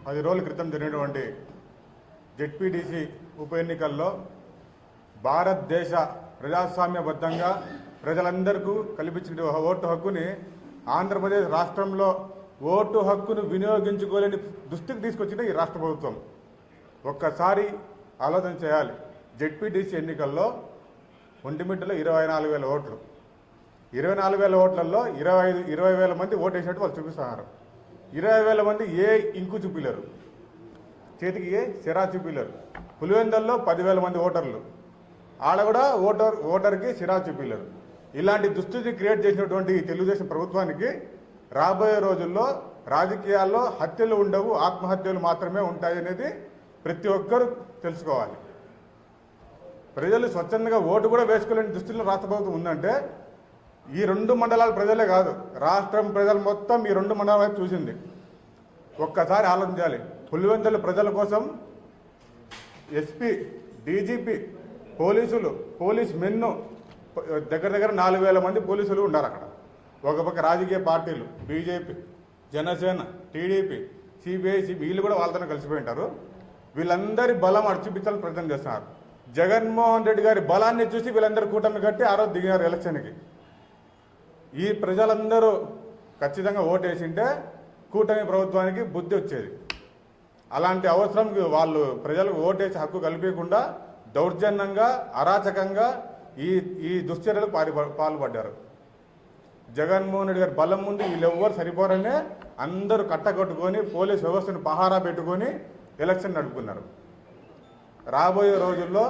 10 రోజుల క్రితం జరిగినటువంటి జెడ్పీటీసీ ఉప ఎన్నికల్లో భారతదేశ ప్రజాస్వామ్యబద్ధంగా ప్రజలందరికీ కల్పించిన ఓటు హక్కుని ఆంధ్రప్రదేశ్ రాష్ట్రంలో ఓటు హక్కును వినియోగించుకోలేని దుస్థితికి తీసుకొచ్చిన ఈ రాష్ట్ర ప్రభుత్వం. ఒక్కసారి ఆలోచన చేయాలి. జెడ్పీటీసీ ఎన్నికల్లో ఒంటిమిట్టలో 24,000 ఓట్లు, 24,000 ఓట్లలో 20,000 మంది ఓటు వేసినట్టు వాళ్ళు చూపిస్తున్నారు. 20,000 మంది ఏ ఇంకు చూపిలేరు, చేతికి ఏ సిరా చూపిలేరు. పులివెందల్లో 10,000 మంది ఓటర్లు, ఆడ కూడా ఓటర్కి సిరా చూపిలేరు. ఇలాంటి దుస్థితి క్రియేట్ చేసినటువంటి తెలుగుదేశం ప్రభుత్వానికి రాబోయే రోజుల్లో రాజకీయాల్లో హత్యలు ఉండవు, ఆత్మహత్యలు మాత్రమే ఉంటాయనేది ప్రతి ఒక్కరూ తెలుసుకోవాలి. ప్రజలు స్వచ్ఛందంగా ఓటు కూడా వేసుకోలేని దుస్థితిలో రాష్ట్ర ప్రభుత్వం ఉందంటే ఈ 2 మండలాల ప్రజలే కాదు, రాష్ట్రం ప్రజలు మొత్తం ఈ 2 మండలాల వైపు చూసింది. ఒక్కసారి ఆలోచించాలి. పులివెందుల ప్రజల కోసం ఎస్పీ, డీజీపీ, పోలీసులు, పోలీస్ మెన్ను దగ్గర 4,000 మంది పోలీసులు ఉన్నారు అక్కడ. ఒక పక్క రాజకీయ పార్టీలు బీజేపీ, జనసేన, టీడీపీ, సిబిఐ, వీళ్ళు కూడా వాళ్ళతో కలిసిపోయి ఉంటారు. వీళ్ళందరి బలం అడిచిపించాలని ప్రయత్నం చేస్తున్నారు. జగన్మోహన్ రెడ్డి గారి బలాన్ని చూసి వీళ్ళందరూ కూటమి కట్టి ఆ రోజు దిగారు ఎలక్షన్కి. ఈ ప్రజలందరూ ఖచ్చితంగా ఓటేసింటే కూటమి ప్రభుత్వానికి బుద్ధి వచ్చేది. అలాంటి అవసరం వాళ్ళు ప్రజలకు ఓటేసి హక్కు కల్పించకుండా దౌర్జన్యంగా, అరాచకంగా ఈ దుశ్చర్యలకు పాల్పడ్డారు. జగన్మోహన్ రెడ్డి గారి బలం ముందు వీళ్ళెవ్వరు సరిపోరనే అందరూ కట్టగొట్టుకొని పోలీస్ వ్యవస్థను పహారా పెట్టుకొని ఎలక్షన్ నడుపుకున్నారు. రాబోయే రోజుల్లో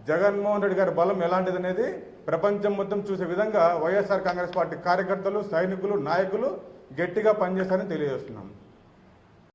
జగన్మోహన్ రెడ్డి గారి బలం ఎలాంటిదనేది ప్రపంచం మొత్తం చూసే విధంగా వైఎస్ఆర్ కాంగ్రెస్ పార్టీ కార్యకర్తలు, సైనికులు, నాయకులు గట్టిగా పనిచేస్తారని తెలియజేస్తున్నాం.